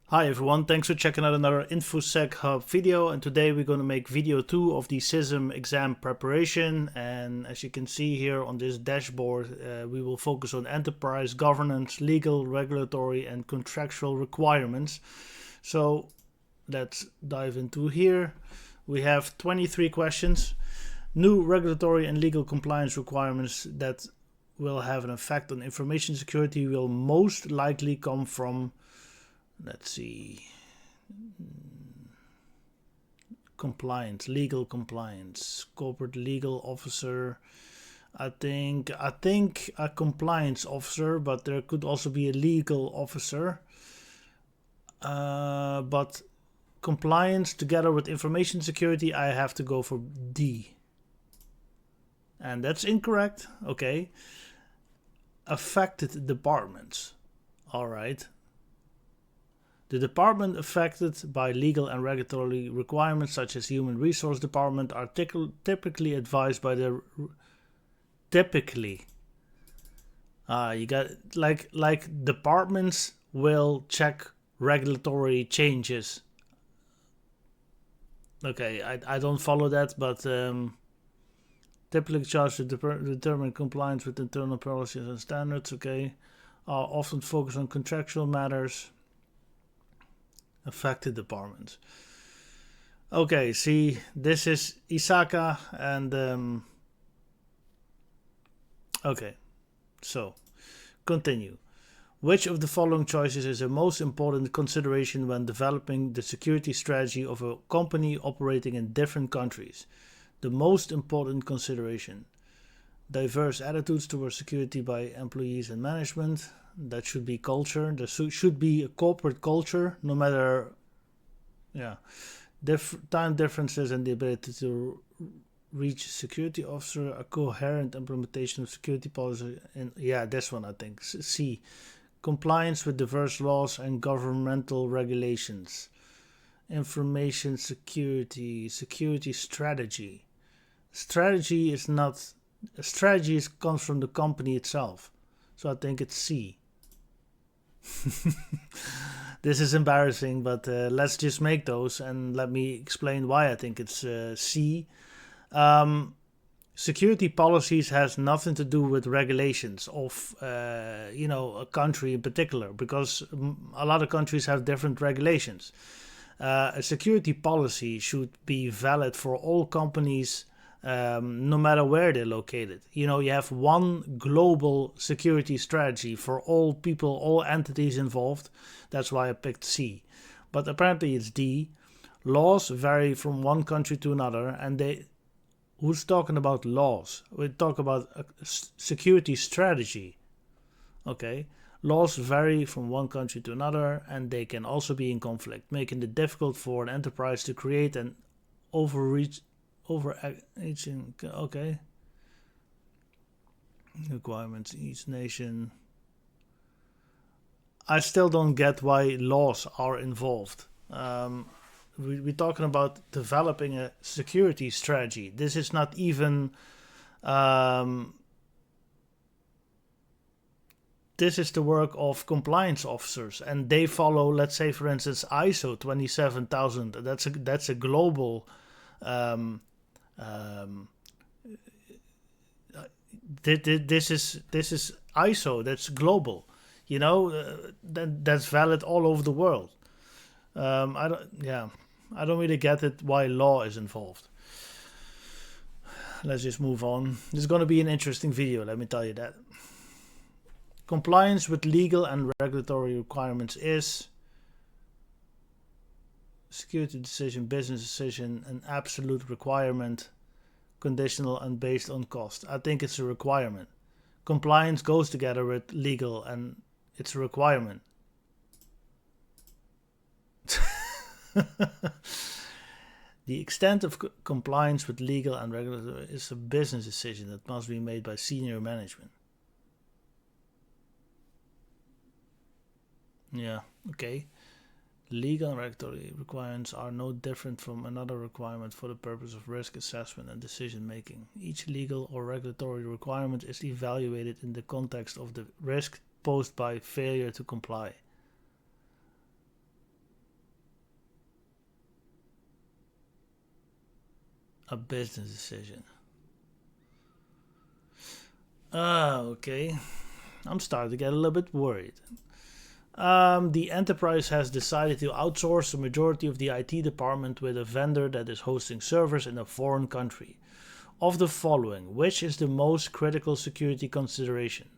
Hi everyone, thanks for checking out another InfoSec Hub video, and today we're going to make video 2 of the CISM exam preparation. And as you can see here on this dashboard, we will focus on enterprise governance, legal, regulatory and contractual requirements. So let's dive into here. We have 23 questions. New regulatory and legal compliance requirements that will have an effect on information security will most likely come from, let's see, compliance, legal compliance, corporate legal officer. I think a compliance officer, but there could also be a legal officer. But compliance together with information security, I have to go for D. And that's incorrect. Okay. Affected departments. All right. The department affected by legal and regulatory requirements, such as human resource department, are typically advised by the you got like departments will check regulatory changes. Okay, I don't follow that, but typically charged to determine compliance with internal policies and standards. Okay, are often focused on contractual matters. Affected departments. Okay, see, this is Isaka, and okay, so continue. Which of the following choices is the most important consideration when developing the security strategy of a company operating in different countries? The most important consideration: diverse attitudes towards security by employees and management. That should be culture. There should be a corporate culture, no matter, time differences and the ability to reach security officer, a coherent implementation of security policy, and this one I think. C, compliance with diverse laws and governmental regulations. Information security, security strategy. Strategy is not. Strategy comes from the company itself, so I think it's C. This is embarrassing, but let's just make those and let me explain why I think it's C. Security policies has nothing to do with regulations of a country in particular, because a lot of countries have different regulations. A security policy should be valid for all companies, no matter where they're located. You have one global security strategy for all people, all entities involved. That's why I picked C. But apparently it's D. Laws vary from one country to another, and who's talking about laws? We talk about a security strategy. Okay. Laws vary from one country to another, and they can also be in conflict, making it difficult for an enterprise to create an overreaching. Okay. Requirements each nation. I still don't get why laws are involved. We're talking about developing a security strategy. This is not even. This is the work of compliance officers, and they follow, let's say, for instance, ISO 27000. That's a global. This is ISO. That's global. That's valid all over the world. I don't really get it why law is involved. Let's just move on. This is going to be an interesting video, let me tell you that. Compliance with legal and regulatory requirements is security decision, business decision, an absolute requirement, conditional and based on cost. I think it's a requirement. Compliance goes together with legal, and it's a requirement. The extent of compliance with legal and regulatory is a business decision that must be made by senior management. Yeah, okay. Legal and regulatory requirements are no different from another requirement for the purpose of risk assessment and decision making. Each legal or regulatory requirement is evaluated in the context of the risk posed by failure to comply. A business decision. Okay. I'm starting to get a little bit worried. The enterprise has decided to outsource the majority of the IT department with a vendor that is hosting servers in a foreign country. Of the following, which is the most critical security consideration?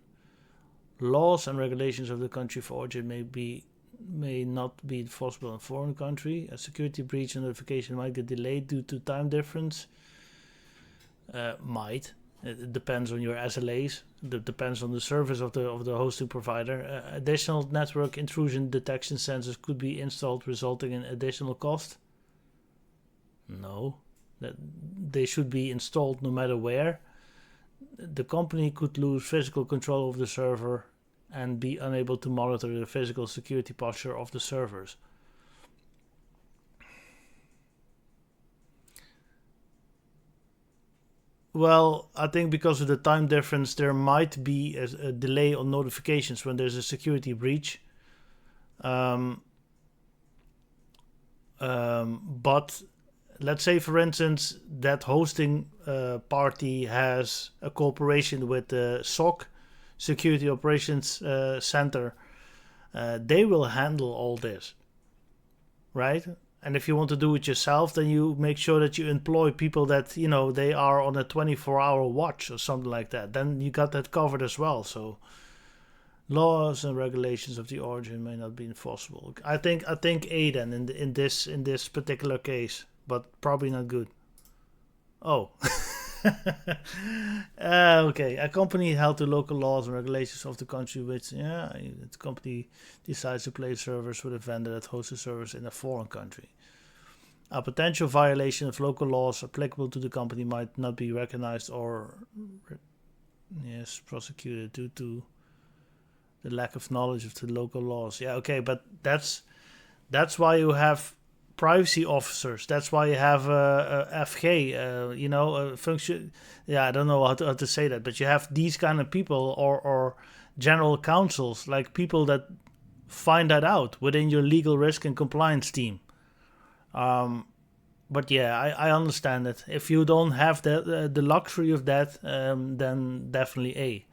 Laws and regulations of the country of origin may not be enforceable in a foreign country. A security breach notification might get delayed due to time difference. Might. It depends on your SLAs. It depends on the service of the hosting provider. Additional network intrusion detection sensors could be installed, resulting in additional cost. No, that they should be installed no matter where. The company could lose physical control of the server and be unable to monitor the physical security posture of the servers. Well, I think because of the time difference, there might be a delay on notifications when there's a security breach. But let's say, for instance, that hosting party has a cooperation with the SOC, Security Operations Center. They will handle all this, right? And if you want to do it yourself, then you make sure that you employ people that, they are on a 24-hour watch or something like that. Then you got that covered as well. So laws and regulations of the origin may not be enforceable. I think A then in this particular case, but probably not good. Oh. Okay. A company held to local laws and regulations of the country which, the company decides to place servers with a vendor that hosts the servers in a foreign country. A potential violation of local laws applicable to the company might not be recognized or, prosecuted due to the lack of knowledge of the local laws. Yeah, okay, but that's why you have privacy officers. That's why you have a FG, a function. Yeah, I don't know how to say that, but you have these kind of people or general counsels, like people that find that out within your legal risk and compliance team. But yeah, I understand it. If you don't have the luxury of that, then definitely A.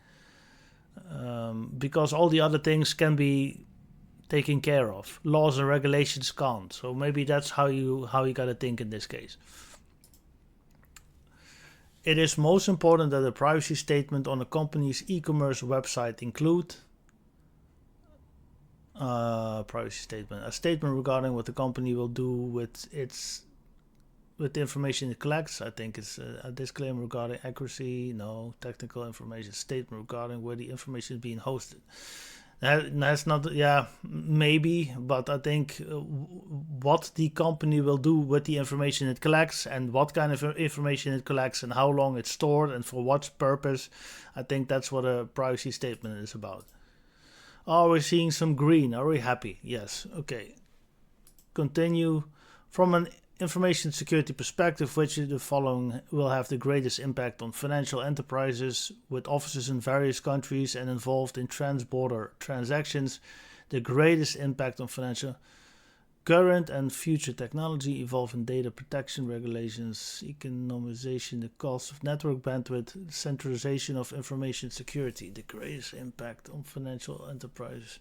Because all the other things can be taken care of. Laws and regulations can't. So maybe that's how you gotta think in this case. It is most important that a privacy statement on a company's e-commerce website include privacy statement. A statement regarding what the company will do with the information it collects. I think it's a disclaimer regarding accuracy. No, technical information. Statement regarding where the information is being hosted. That's not, maybe, but I think what the company will do with the information it collects and what kind of information it collects and how long it's stored and for what purpose, I think that's what a privacy statement is about. Oh, we're seeing some green. Are we happy? Yes. Okay. Continue. From an information security perspective, which of the following will have the greatest impact on financial enterprises with offices in various countries and involved in trans-border transactions? The greatest impact on financial current and future technology involving data protection regulations, economization, the cost of network bandwidth, centralization of information security. The greatest impact on financial enterprises.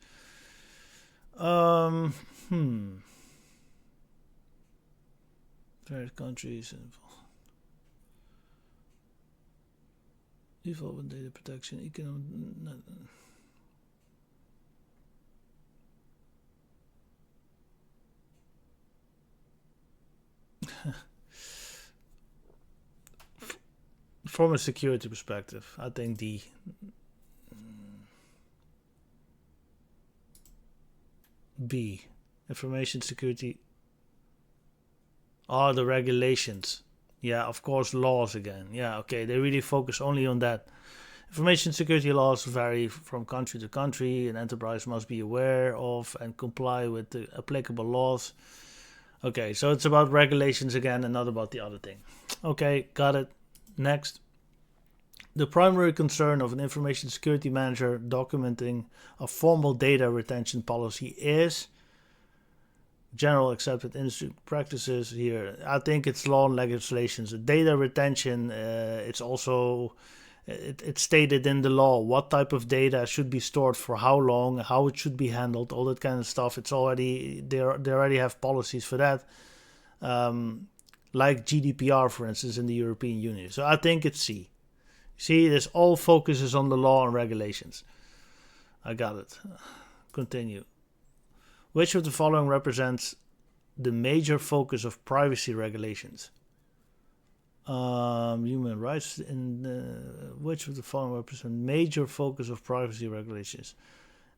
Various countries involved in data protection, economic. From a security perspective, I think the B, information security. Oh, the regulations. Yeah, of course, laws again. Yeah, okay, they really focus only on that. Information security laws vary from country to country. An enterprise must be aware of and comply with the applicable laws. Okay, so it's about regulations again and not about the other thing. Okay, got it. Next. The primary concern of an information security manager documenting a formal data retention policy is general accepted industry practices here. I think it's law and legislations. Data retention, it's also it's stated in the law what type of data should be stored for how long, how it should be handled, all that kind of stuff. It's already they already have policies for that, like GDPR, for instance, in the European Union. So I think it's C. See, this all focuses on the law and regulations. I got it. Continue. Which of the following represents the major focus of privacy regulations? Human rights. Which of the following represent major focus of privacy regulations?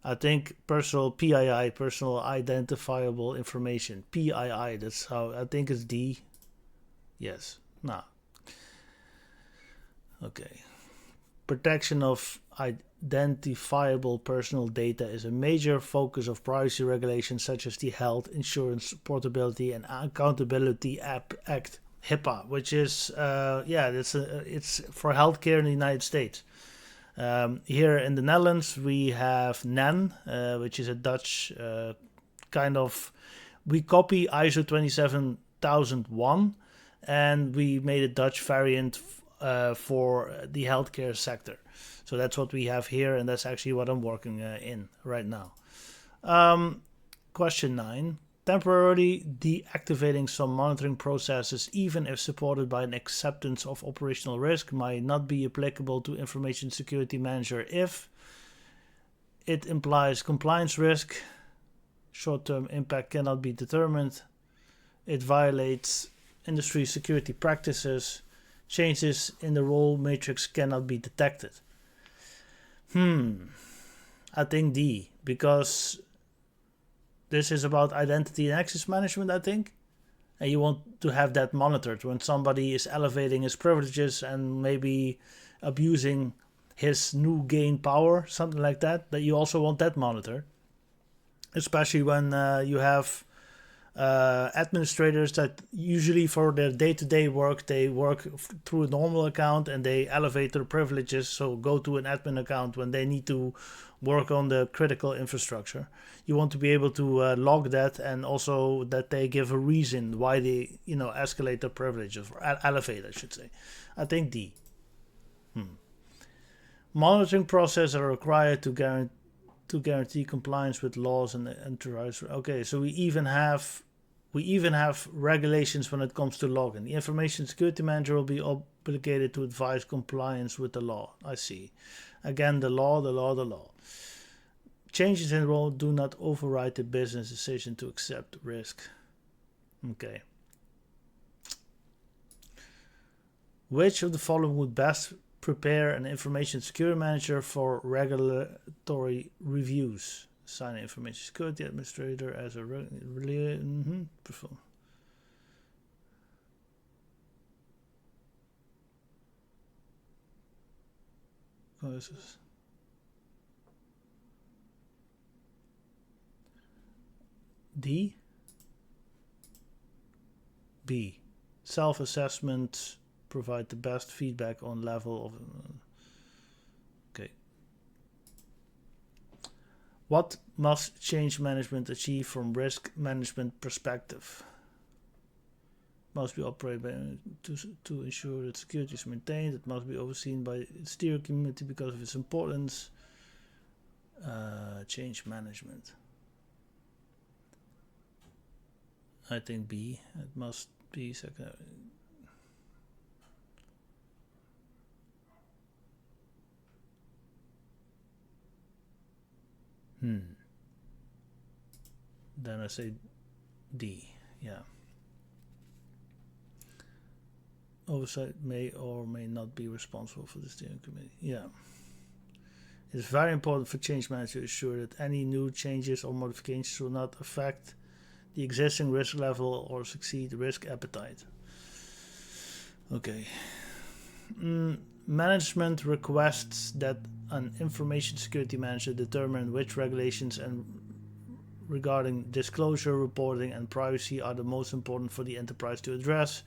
I think personal PII, personal identifiable information. PII. That's how I think it's D. Yes. No. Okay. Protection of identifiable personal data is a major focus of privacy regulations such as the Health Insurance Portability and Accountability Act, HIPAA, which is it's for healthcare in the United States. Here in the Netherlands we have NEN, which is a Dutch kind of. We copy ISO 27001 and we made a Dutch variant for the healthcare sector. So that's what we have here, and that's actually what I'm working in right now. Question 9. Temporarily deactivating some monitoring processes, even if supported by an acceptance of operational risk, might not be applicable to Information Security Manager if it implies compliance risk, short-term impact cannot be determined, it violates industry security practices, changes in the role matrix cannot be detected. I think D, because this is about identity and access management, I think. And you want to have that monitored when somebody is elevating his privileges and maybe abusing his new gain power, something like that, that you also want that monitored. Especially when you have administrators that usually for their day-to-day work, they work through a normal account and they elevate their privileges, so go to an admin account when they need to work on the critical infrastructure. You want to be able to log that, and also that they give a reason why they escalate their privileges, or elevate, I should say. I think D. Monitoring processes are required to guarantee compliance with laws and enterprise. Okay, so we even have regulations when it comes to logging. The Information Security Manager will be obligated to advise compliance with the law. I see. Again, the law. Changes in role do not override the business decision to accept risk. Okay. Which of the following would best prepare an Information Security Manager for regulatory reviews? Assign an Information Security Administrator as a D. B. Self-assessment. Provide the best feedback on level of. Okay. What must change management achieve from risk management perspective? Must be operated to ensure that security is maintained. It must be overseen by the steering committee because of its importance. Change management. I think B. It must be second. Then I say D. Yeah. Oversight may or may not be responsible for the steering committee. Yeah. It is very important for change managers to ensure that any new changes or modifications will not affect the existing risk level or exceed the risk appetite. Okay. Management requests that an information security manager determine which regulations and regarding disclosure, reporting, and privacy are the most important for the enterprise to address.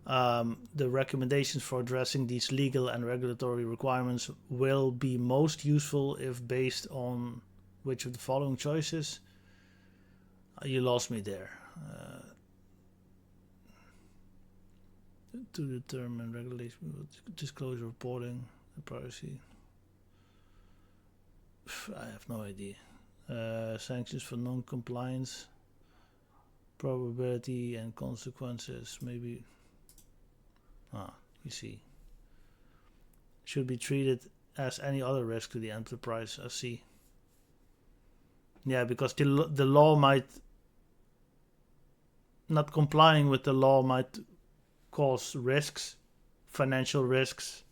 The recommendations for addressing these legal and regulatory requirements will be most useful if based on which of the following choices. You lost me there. To determine regulation, disclosure reporting, privacy. I have no idea. Sanctions for non-compliance, probability and consequences. Maybe. You see. Should be treated as any other risk to the enterprise. I see. Yeah, because the law might not complying with the law might cause risks, financial risks.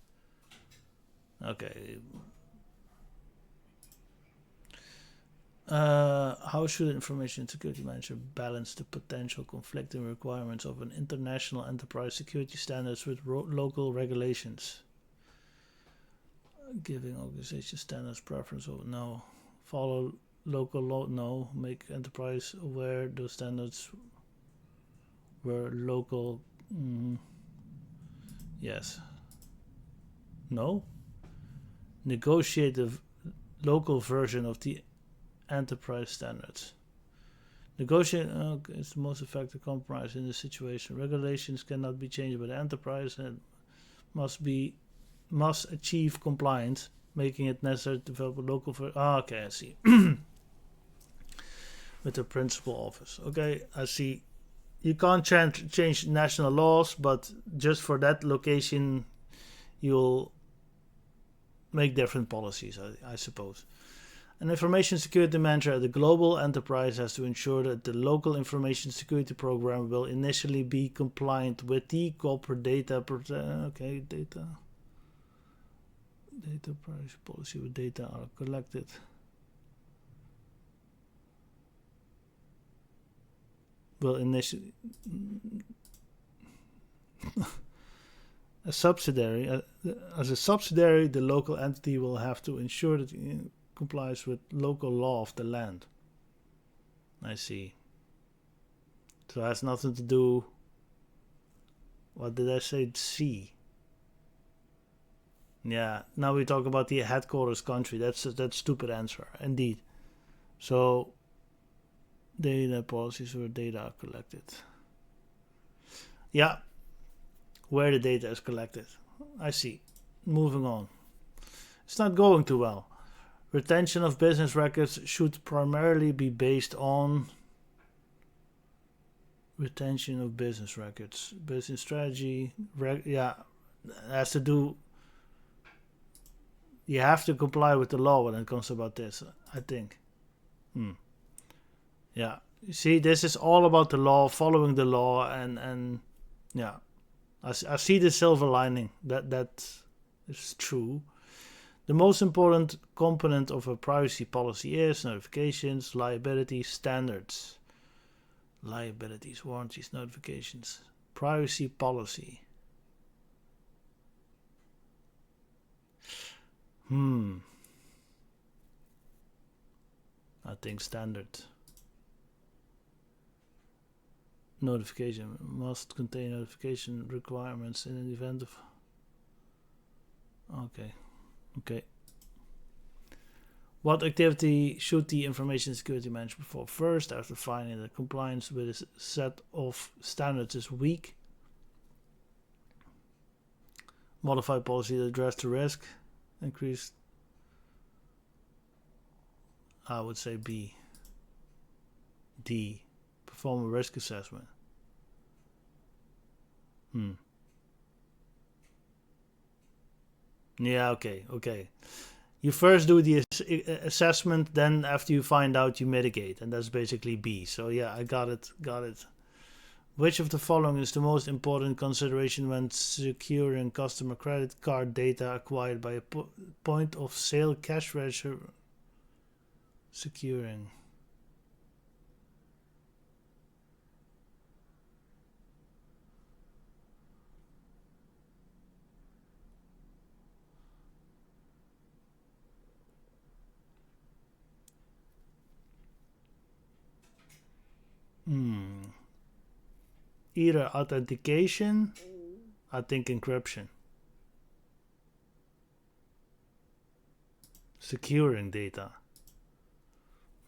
Okay. How should an information security manager balance the potential conflicting requirements of an international enterprise security standards with local regulations? Giving organization standards preference over no. Follow local law, no. Make enterprise aware those standards were local. Yes. No. Negotiate the local version of the enterprise standards. Negotiate is the most effective compromise in this situation. Regulations cannot be changed by the enterprise and must achieve compliance, making it necessary to develop a local version. Okay, I see. With the principal office. Okay, I see. You can't change national laws, but just for that location, you'll make different policies, I suppose. An information security manager at the global enterprise has to ensure that the local information security program will initially be compliant with the corporate data privacy policy where data are collected. Will initially as a subsidiary, the local entity will have to ensure that it complies with local law of the land. I see. So it has nothing to do. What did I say? C. Yeah. Now we talk about the headquarters country. That's stupid answer, indeed. So data policies where data are collected. Yeah. Where the data is collected. I see. Moving on. It's not going too well. Retention of business records should primarily be based on retention of business records. Business strategy. It has to do. You have to comply with the law when it comes about this, I think. Yeah. You see, this is all about the law, following the law, and yeah. I see the silver lining. That is true. The most important component of a privacy policy is notifications, liability, standards. Liabilities, warranties, notifications. Privacy policy. I think standard. Notification must contain notification requirements in an event of. Okay. What activity should the information security manager perform first after finding that compliance with a set of standards is weak? Modify policy to address the risk. Increase. I would say B. D. Perform a risk assessment. Yeah, okay. You first do the assessment, then after you find out, you mitigate, and that's basically B. So yeah, I got it. Which of the following is the most important consideration when securing customer credit card data acquired by a point of sale cash register? Securing. Either authentication, I think encryption. Securing data.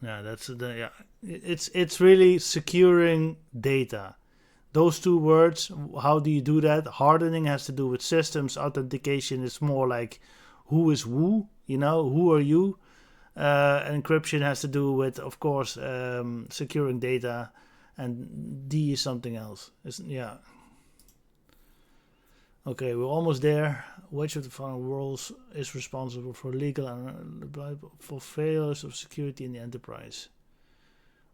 Yeah, that's the yeah. It's really securing data. Those two words. How do you do that? Hardening has to do with systems. Authentication is more like who is who. You know, who are you? Encryption has to do with, of course, securing data, and D is something else. Yeah. Okay, we're almost there. Which of the following roles is responsible for legal and for failures of security in the enterprise?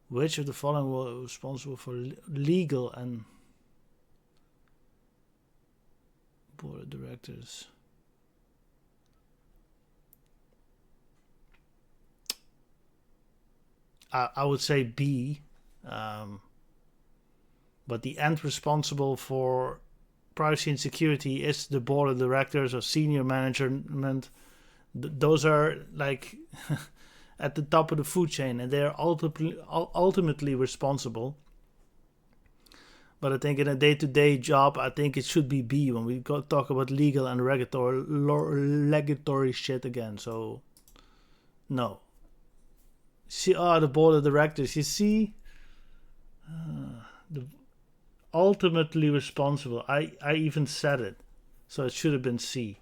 Which of the following roles is responsible for legal and board of directors? I would say B, but the end responsible for privacy and security is the board of directors or senior management. Those are like at the top of the food chain, and they are ultimately responsible. But I think in a day-to-day job, I think it should be B when we talk about legal and regulatory shit again. So no. See, the board of directors. You see, the ultimately responsible. I even said it, so it should have been C.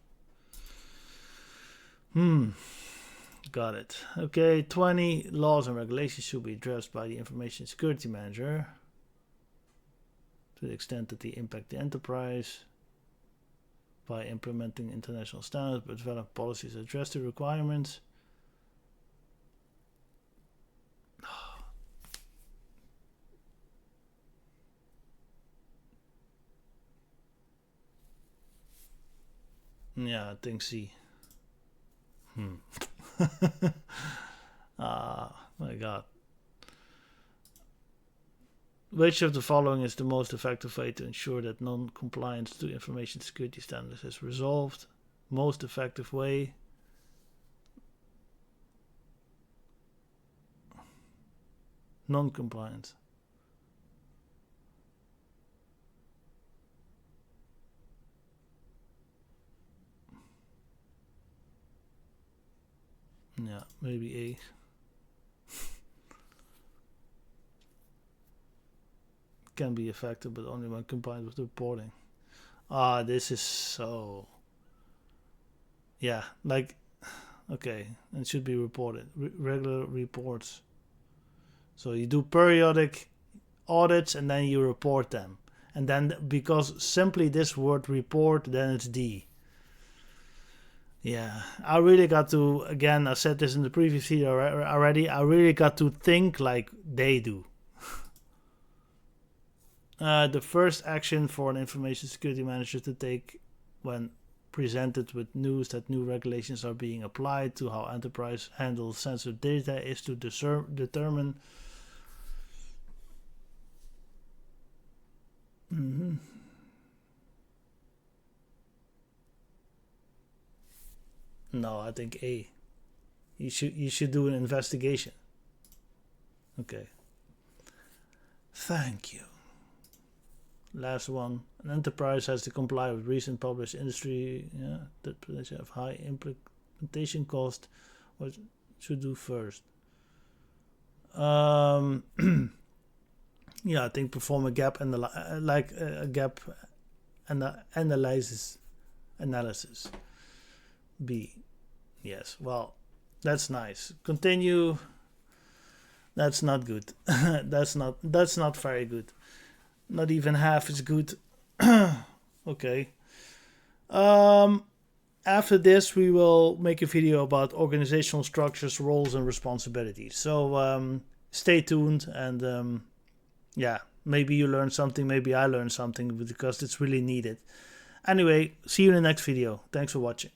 Got it. Okay, 20 laws and regulations should be addressed by the information security manager to the extent that they impact the enterprise by implementing international standards, but develop policies that address the requirements. Yeah, I think C. My God. Which of the following is the most effective way to ensure that non-compliance to information security standards is resolved? Most effective way. Non-compliance. Yeah, maybe A. Can be effective, but only when combined with reporting. This is so... Yeah, like... Okay, it should be reported. Regular reports. So you do periodic audits and then you report them. And then because simply this word report, then it's D. Yeah, I really got to, again, I said this in the previous video already, I really got to think like they do. The first action for an information security manager to take when presented with news that new regulations are being applied to how enterprise handles sensitive data is to determine No, I think A. You should do an investigation. Okay. Thank you. Last one. An enterprise has to comply with recent published industry that have high implementation cost. What should do first? Yeah, I think perform a gap analysis. B. Yes. Well, that's nice. Continue. That's not good. that's not very good. Not even half is good. Okay. After this, we will make a video about organizational structures, roles, and responsibilities. So stay tuned, and yeah, maybe you learned something, maybe I learned something, because it's really needed. Anyway, see you in the next video. Thanks for watching.